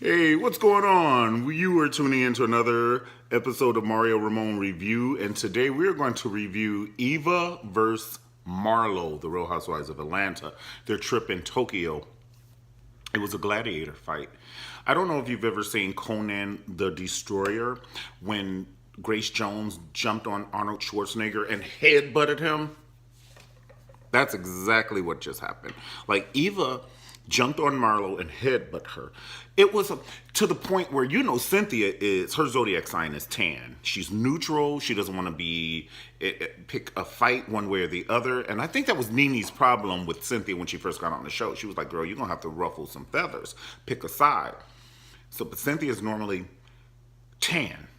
Hey, what's going on? You are tuning in to another episode of Mario Ramon Review, and today we're going to review Eva versus Marlo, the Real Housewives of Atlanta, their trip in Tokyo. It was a gladiator fight. I don't know if you've ever seen Conan the Destroyer when Grace Jones jumped on Arnold Schwarzenegger and headbutted him. That's exactly what just happened. Like Eva jumped on Marlo and headbutt her. It was to the point where Cynthia is her zodiac sign is tan. She's neutral. She doesn't want to be pick a fight one way or the other. And I think that was Nini's problem with Cynthia when she first got on the show. She was like, "Girl, you're gonna have to ruffle some feathers, pick a side." So, but Cynthia's normally tan,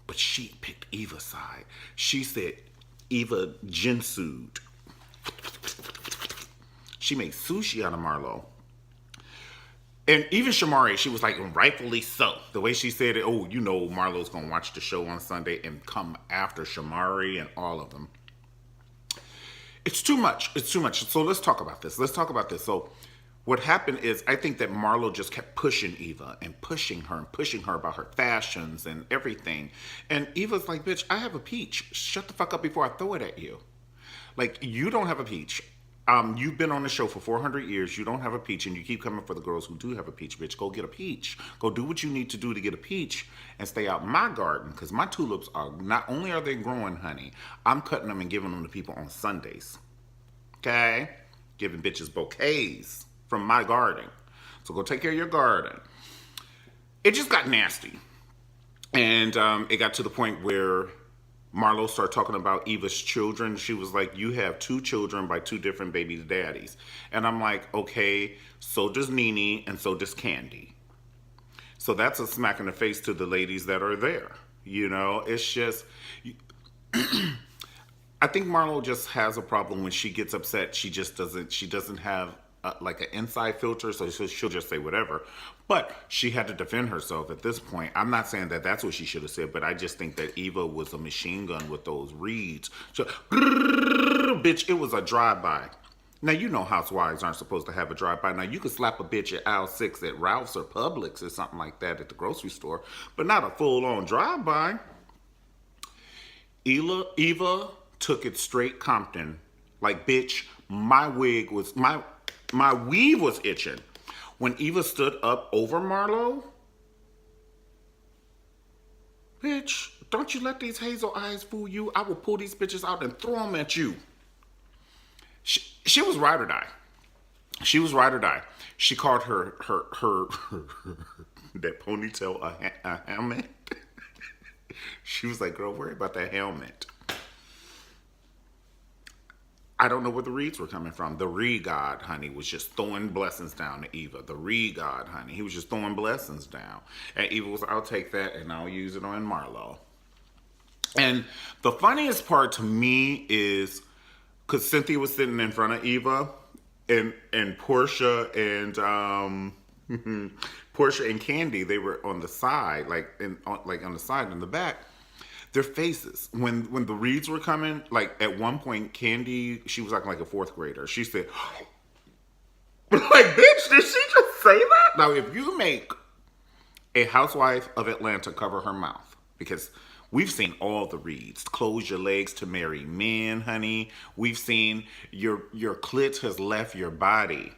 but she picked Eva's side. She said Eva jinsued. She made sushi out of Marlo. And even Shamari, she was like, rightfully so. The way she said it, Marlo's going to watch the show on Sunday and come after Shamari and all of them. It's too much. It's too much. So let's talk about this. So what happened is I think that Marlo just kept pushing Eva and pushing her about her fashions and everything. And Eva's like, "Bitch, I have a peach. Shut the fuck up before I throw it at you. Like, you don't have a peach. You've been on the show for 400 years. You don't have a peach, and you keep coming for the girls who do have a peach. Bitch, go get a peach. Go do what you need to do to get a peach and stay out my garden, because my tulips are, not only are they growing, honey, I'm cutting them and giving them to people on Sundays. Okay? Giving bitches bouquets from my garden. So go take care of your garden." It just got nasty. And it got to the point where Marlo started talking about Eva's children. She was like, "You have two children by two different baby daddies." And I'm like, okay, so does Nene and so does Candy. So that's a smack in the face to the ladies that are there. It's just, I think Marlo just has a problem when she gets upset. She doesn't have like an inside filter, so she'll just say whatever. But she had to defend herself at this point. I'm not saying that that's what she should have said, but I just think that Eva was a machine gun with those reeds. So, bitch, it was a drive-by. Now, housewives aren't supposed to have a drive-by. Now, you could slap a bitch at aisle 6 at Ralph's or Publix or something like that at the grocery store, but not a full-on drive-by. Eva took it straight Compton. Like, bitch, my weave was itching. When Eva stood up over Marlo, bitch, don't you let these hazel eyes fool you. I will pull these bitches out and throw them at you. She was ride or die. She was ride or die. She called her that ponytail a helmet. She was like, "Girl, worry about that helmet." I don't know where the reeds were coming from. The Reed God, honey, was just throwing blessings down to Eva. The Reed God, honey, he was just throwing blessings down. And Eva was, "I'll take that and I'll use it on Marlo." And the funniest part to me is because Cynthia was sitting in front of Eva, and Portia and Portia and Candy, they were on the side, on the side in the back. Their faces when the reads were coming, like at one point, Candy, she was acting like a fourth grader. She said, like, bitch, did she just say that? Now, if you make a housewife of Atlanta cover her mouth, because we've seen all the reads. Close your legs to marry men, honey. We've seen your clit has left your body.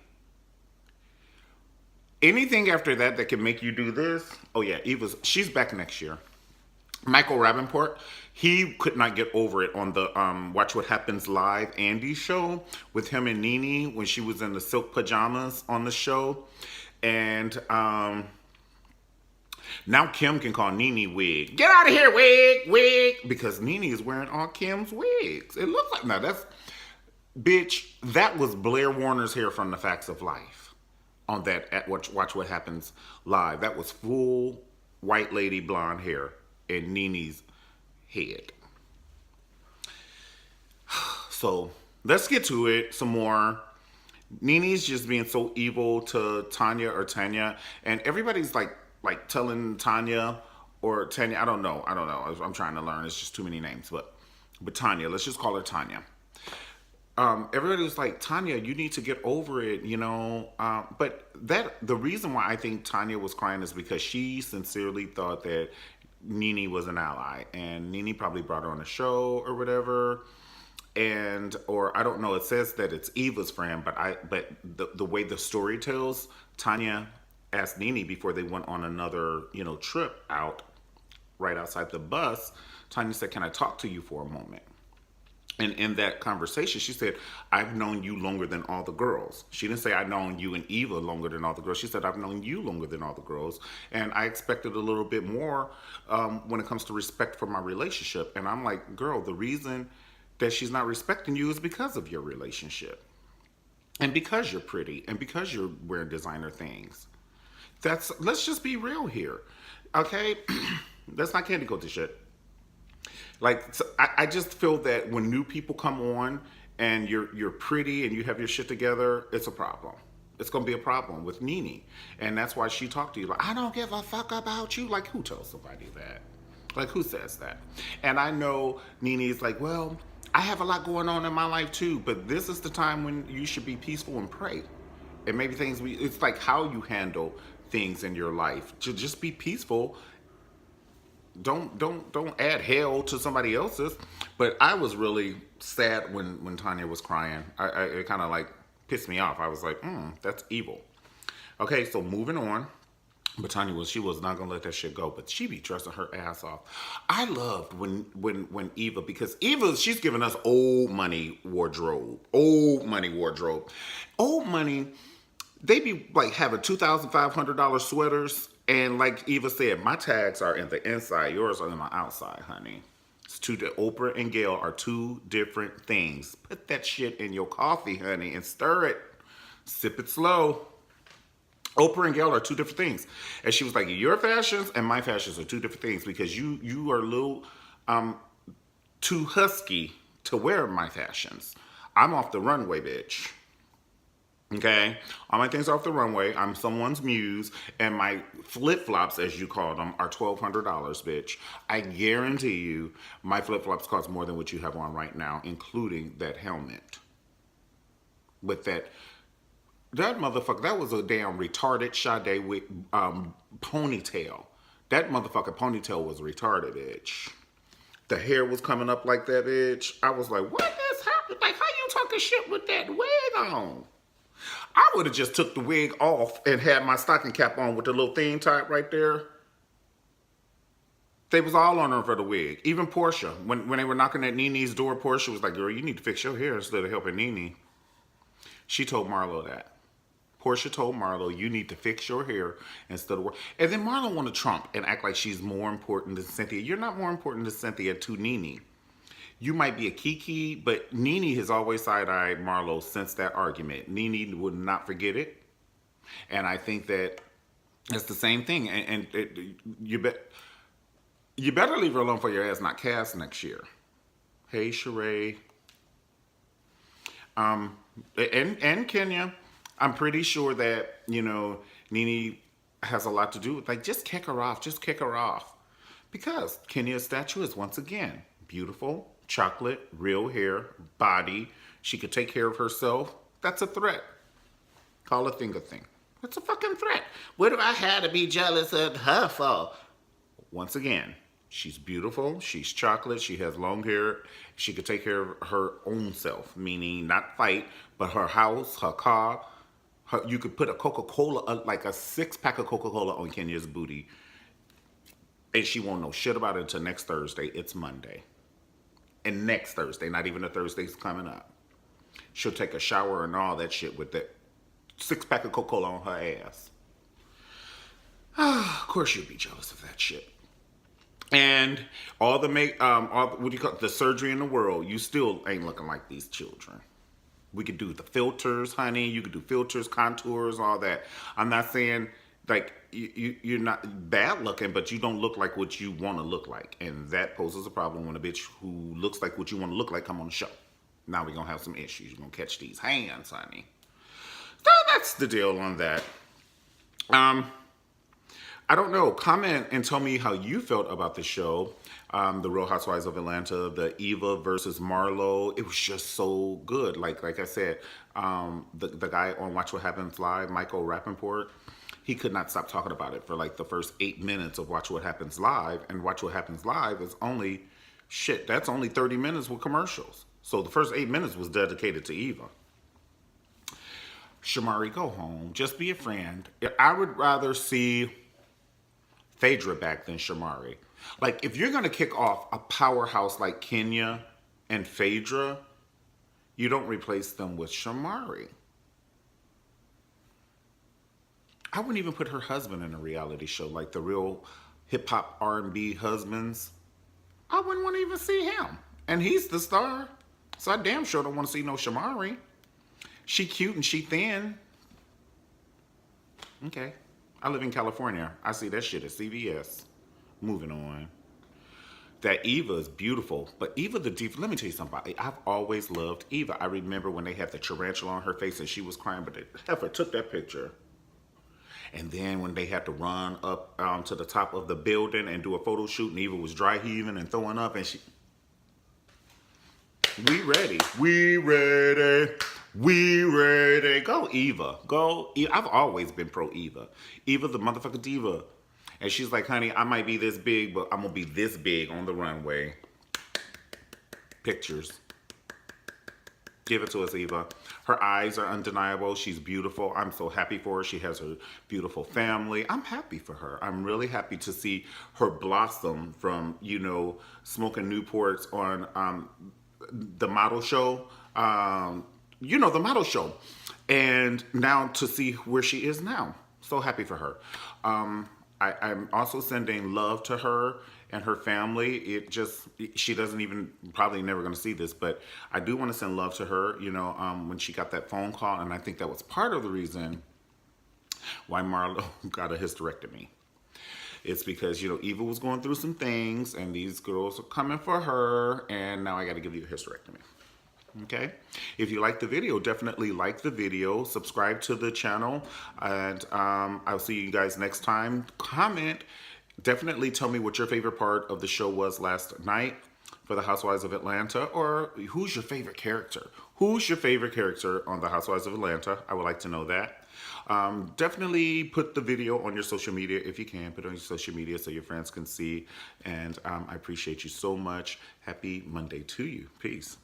Anything after that can make you do this, oh yeah, she's back next year. Michael Rappaport, he could not get over it on the Watch What Happens Live Andy show with him and Nene when she was in the silk pajamas on the show. And now Kim can call Nene Wig. "Get out of here, wig," because Nene is wearing all Kim's wigs. It looks like, now that's, bitch, that was Blair Warner's hair from The Facts of Life on that at Watch What Happens Live. That was full white lady blonde hair in Nene's head. So let's get to it some more. Nene's just being so evil to Tanya, and everybody's like telling Tanya or Tanya. I don't know. I'm trying to learn. It's just too many names, but Tanya. Let's just call her Tanya. everybody was like, Tanya, you need to get over it, you know. But that the reason why I think Tanya was crying is because she sincerely thought that Nene was an ally, and Nene probably brought her on a show or whatever. And or I don't know. It says that it's Eva's friend, but the way the story tells, Tanya asked Nene before they went on another trip out right outside the bus. Tanya said, "Can I talk to you for a moment?" And in that conversation, she said, "I've known you longer than all the girls." She didn't say, "I've known you and Eva longer than all the girls." She said, "I've known you longer than all the girls. And I expected a little bit more when it comes to respect for my relationship." And I'm like, girl, the reason that she's not respecting you is because of your relationship. And because you're pretty. And because you're wearing designer things. Let's just be real here. Okay? That's not candy coated shit. Like so I just feel that when new people come on and you're pretty and you have your shit together, it's a problem. It's gonna be a problem with Nene, and that's why she talked to you like, "I don't give a fuck about you." Like, who tells somebody that? Like, who says that? And I know Nene's like, "Well, I have a lot going on in my life too, but this is the time when you should be peaceful and pray." And maybe it's like how you handle things in your life to just be peaceful. Don't add hell to somebody else's. But I was really sad when Tanya was crying. It kind of like pissed me off. I was like, that's evil. Okay, so moving on. But she was not gonna let that shit go. But she be dressing her ass off. I loved when Eva, because Eva, she's giving us old money wardrobe. Old money wardrobe. Old money, they be like having $2,500 sweaters. And like Eva said, my tags are in the inside, yours are in the outside, honey. Oprah and Gail are two different things. Put that shit in your coffee, honey, and stir it. Sip it slow. Oprah and Gail are two different things. And she was like, your fashions and my fashions are two different things because you are a little too husky to wear my fashions. I'm off the runway, bitch. Okay, all my things are off the runway. I'm someone's muse, and my flip flops, as you call them, are $1,200, bitch. I guarantee you, my flip flops cost more than what you have on right now, including that helmet. With that motherfucker, that was a damn retarded Sade with ponytail. That motherfucking ponytail was retarded, bitch. The hair was coming up like that, bitch. I was like, what is happening? Like, how you talking shit with that wig on? I would have just took the wig off and had my stocking cap on with the little thing tied right there. They was all on her for the wig. Even Portia, when they were knocking at Nene's door, Portia was like, girl, you need to fix your hair instead of helping Nene. She told Marlo that. Portia told Marlo, you need to fix your hair instead of work. And then Marlo wanted to trump and act like she's more important than Cynthia. You're not more important than Cynthia to Nene. You might be a Kiki, but Nene has always side-eyed Marlo since that argument. Nene would not forget it. And I think that it's the same thing. You better leave her alone for your ass not cast next year. Hey, Sheree. And Kenya. I'm pretty sure that, Nene has a lot to do with, like, just kick her off. Just kick her off. Because Kenya's statue is, once again, beautiful. Chocolate, real hair, body. She could take care of herself. That's a threat. Call a thing a thing. That's a fucking threat. What do I have to be jealous of her for? Once again, she's beautiful. She's chocolate. She has long hair. She could take care of her own self, meaning not fight, but her house, her car. You could put a Coca-Cola, like a 6-pack of Coca-Cola on Kenya's booty, and she won't know shit about it until next Thursday. It's Monday. And next Thursday, not even the Thursday's coming up. She'll take a shower and all that shit with that 6-pack of Coca-Cola on her ass. Of course you'd be jealous of that shit. And all the surgery in the world, you still ain't looking like these children. We could do the filters, honey. You could do filters, contours, all that. I'm not saying like you're not bad looking, but you don't look like what you want to look like, and that poses a problem when a bitch who looks like what you want to look like come on the show. Now we're gonna have some issues. You're gonna catch these hands, honey. So that's the deal on that. I don't know. Comment and tell me how you felt about the show. The Real Housewives of Atlanta, the Eva versus Marlo. It was just so good. Like I said, the guy on Watch What Happens Live, Michael Rappaport, he could not stop talking about it for like the first 8 minutes of Watch What Happens Live. And Watch What Happens Live is only, shit, that's only 30 minutes with commercials. So the first 8 minutes was dedicated to Eva. Shamari, go home. Just be a friend. I would rather see Phaedra back than Shamari. Like, if you're going to kick off a powerhouse like Kenya and Phaedra, you don't replace them with Shamari. I wouldn't even put her husband in a reality show, like the real hip hop R&B husbands. I wouldn't want to even see him. And he's the star. So I damn sure don't want to see no Shamari. She cute and she thin. Okay. I live in California. I see that shit at CVS. Moving on. That Eva is beautiful. But Eva the diva, let me tell you something. I've always loved Eva. I remember when they had the tarantula on her face and she was crying, but the heifer took that picture. And then when they had to run up to the top of the building and do a photo shoot, and Eva was dry heaving and throwing up, and she... We ready. We ready. We ready. Go Eva. Go. I've always been pro Eva. Eva the motherfucking diva. And she's like, honey, I might be this big, but I'm going to be this big on the runway. Pictures. Give it to us, Eva. Her eyes are undeniable. She's beautiful. I'm so happy for her. She has her beautiful family. I'm happy for her. I'm really happy to see her blossom from, you know, smoking Newports on the model show. You know, the model show. And now to see where she is now. So happy for her. I'm also sending love to her and her family. She doesn't even, probably never going to see this, but I do want to send love to her, you know, when she got that phone call. And I think that was part of the reason why Marlo got a hysterectomy. It's because, you know, Eva was going through some things and these girls are coming for her. And now I got to give you a hysterectomy. Okay, if you like the video, definitely like the video, subscribe to the channel, and I'll see you guys next time. Comment, definitely tell me what your favorite part of the show was last night for the Housewives of Atlanta, or who's your favorite character? Who's your favorite character on the Housewives of Atlanta? I would like to know that. Definitely put the video on your social media if you can. Put it on your social media so your friends can see, and I appreciate you so much. Happy Monday to you. Peace.